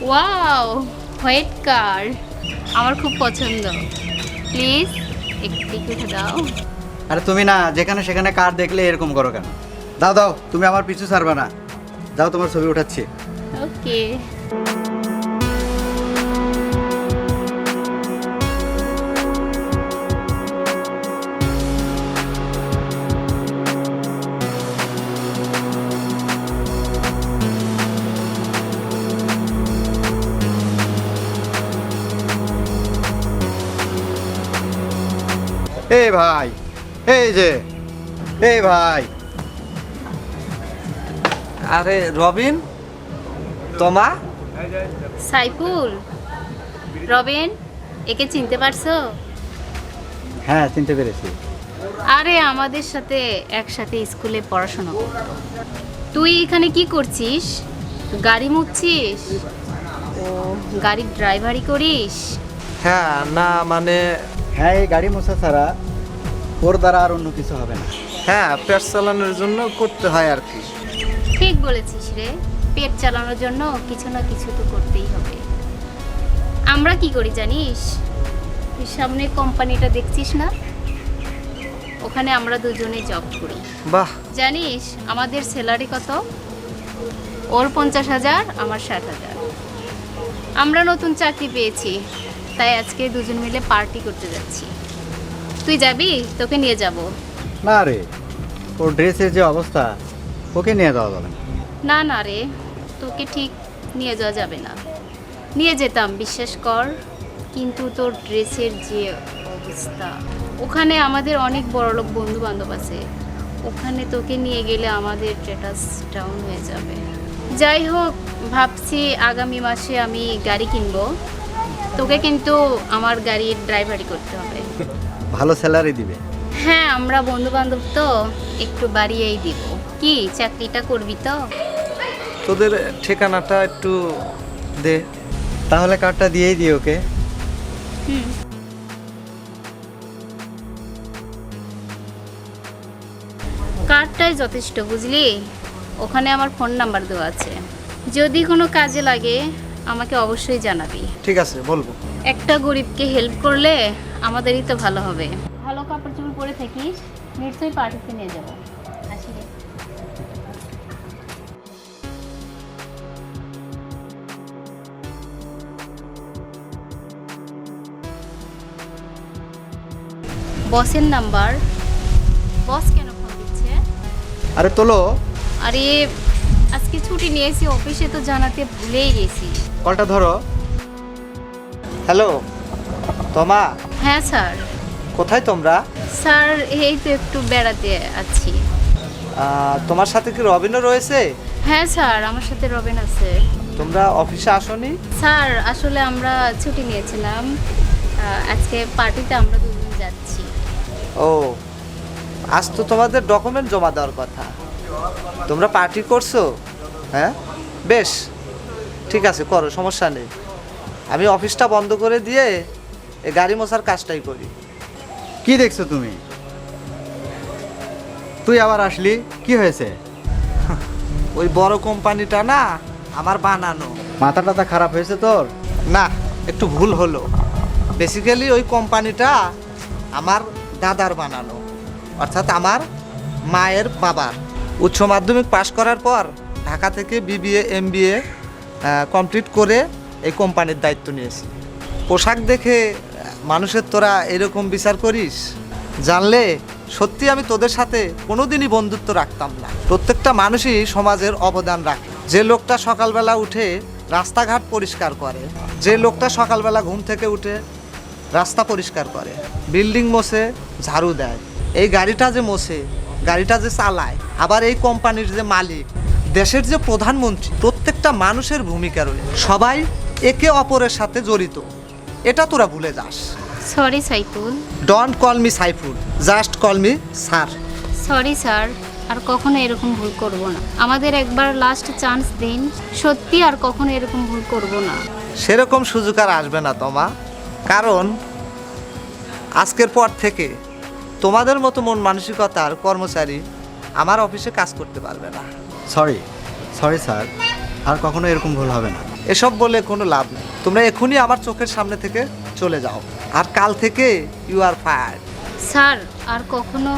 Wow, white কার আমার খুব পছন্দ। প্লিজ একটু উঠে দাও। আরে তুমি না যেখানে সেখানে কার দেখলে এরকম করো কেন? দাও দাও, তুমি আমার পিছু ছাড়বে না। দাও, তোমার ছবি উঠাচ্ছি। ওকে। এই ভাই, এই যে, এই ভাই। আরে রবিন, তোমা? সাইফুল, রবিন, একে চিনতে পারছো? হ্যাঁ, চিনতে পেরেছি। আরে আমাদের সাথে একসাথে স্কুলে পড়াশোনা করতো। তুই এখানে কি করছিস? গাড়ি মুছছিস? ও, গাড়ির ড্রাইভারি করিস? হ্যাঁ, না মানে হ্যাঁ, এই গাড়ি মোছা ছাড়া ওর দ্বারা আর অন্য কিছু হবে না। হ্যাঁ, পেট চালানোর জন্য করতে হয় আর কি। ঠিক বলেছিস রে, পেট চালানোর জন্য কিছু না কিছু তো করতেই হবে। আমরা কি করি জানিস? তুই সামনে কোম্পানিটা দেখছিস না, ওখানে আমরা দুজনে জব করি। বাহ, জানিস আমাদের স্যালারি কত? ওর 50,000, আমার 60,000। আমরা নতুন চাকরি পেয়েছি, তাই আজকে দুজন মিলে পার্টি করতে যাচ্ছি। তুই যাবি? তোকে নিয়ে যাব। না রে, ওর ড্রেসের যে অবস্থা, ওকে নিয়ে যাওয়া যাবে না। না না রে, তোকে ঠিক নিয়ে যাওয়া যাবে না। নিয়ে যেতাম, বিশ্বাস কর, কিন্তু তোর ড্রেসের যে অবস্থা, ওখানে আমাদের অনেক বড়লোক বন্ধু বান্ধব আছে, ওখানে তোকে নিয়ে গেলে আমাদের স্ট্যাটাস ডাউন হয়ে যাবে। যাই হোক, ভাবছি আগামী মাসে আমি গাড়ি কিনবো, তোকে কিন্তু আমার গাড়ির ড্রাইভারি করতে হবে। ভালো স্যালারি দিবে। হ্যাঁ, আমরা বন্ধু বান্ধব তো, একটু বাড়িয়েই দিব। কি, চাকরিটা করবি তো? তোদের ঠিকানাটা একটু দে। তাহলে কার্ডটা দিয়েই দিই ওকে। হুম। কার্ডটাই যথেষ্ট, বুঝলি? ওখানে আমার ফোন নাম্বার দেওয়া আছে, যদি কোনো কাজে লাগে আমাকে অবশ্যই জানাবি। ঠিক আছে, বলবো। একটা গরিবকে হেল্প করলে আমাদেরই তো ভালো হবে। ভালো কাপড় চোপড় পরে থাকিস, নিশ্চয়ই পার্টিতে নিয়ে যাবো। আসি রে। বসের নাম্বার। বস কেন ফোন দিচ্ছে? আরে তোলো, আরে আজকে ছুটি নিয়েছি, অফিসে তো জানাতে ভুলেই গেছি। কলটা ধরো। হ্যালো তোমা, হ্যাঁ স্যার। কোথায় তোমরা? স্যার, এই তো একটু বেড়াতে আছি। তোমার সাথে কি রবিনও রয়েছে? হ্যাঁ স্যার, আমার সাথে রবিন আছে। তোমরা অফিসে আসোনি? স্যার, আসলে আমরা ছুটি নিয়েছিলাম, আজকে পার্টিতে আমরা দুজন যাচ্ছি। ও, আজ তো তোমাদের ডকুমেন্ট জমা দেওয়ার কথা, তোমরা পার্টি করছো? হ্যাঁ, বেশ, ঠিক আছে, করো, সমস্যা নেই। আমি অফিসটা বন্ধ করে দিয়ে এই গাড়ি মোছার কাজটাই করি। কি দেখছো তুমি? তুই আবার আসলি, কি হয়েছে? ওই বড় কোম্পানিটা না আমার বানানো। মাথা টাথা খারাপ হয়েছে তোর? না, একটু ভুল হলো। বেসিক্যালি ওই কোম্পানিটা আমার দাদার বানানো, অর্থাৎ আমার মায়ের বাবার। উচ্চ মাধ্যমিক পাশ করার পর ঢাকা থেকে বিবিএ এমবিএ কমপ্লিট করে এই কোম্পানির দায়িত্ব নিয়েছি। পোশাক দেখে মানুষের তোরা এরকম বিচার করিস? জানলে সত্যি আমি তোদের সাথে কোনোদিনই বন্ধুত্ব রাখতাম না। প্রত্যেকটা মানুষই সমাজের অবদান রাখে। যে লোকটা সকালবেলা উঠে রাস্তাঘাট পরিষ্কার করে, যে লোকটা সকালবেলা ঘুম থেকে উঠে রাস্তা পরিষ্কার করে, বিল্ডিং মোছে, ঝাড়ু দেয়, এই গাড়িটা যে মোছে, গাড়িটা যে চালায়, আবার এই কোম্পানির যে মালিক, দেশের যে প্রধানমন্ত্রী, প্রত্যেকটা মানুষের ভূমিকা রয়েছে। সবাই একে অপরের সাথে জড়িত, এটা তোরা ভুলে যাস। Sorry Saiful. Don't call me Saiful, just call me sir. Sorry sir, আর কখনো এরকম ভুল করব না। আমাদের একবার লাস্ট চান্স দিন, সত্যি আর কখনো এরকম ভুল করব না। সেরকম সুযোগ আর আসবে না তোমা, কারণ আজকের পর থেকে তোমাদের মতো মন মানসিকতার কর্মচারী আমার অফিসে কাজ করতে পারবে না। সরি, সরি স্যার, আর কখনো এরকম ভুল হবে না। এসব বলে কোনো লাভ নেই। তোমরা এখনই আমার চোখের সামনে থেকে চলে যাও, আর কাল থেকে ইউ আর ফায়ার্ড। স্যার আর কখনো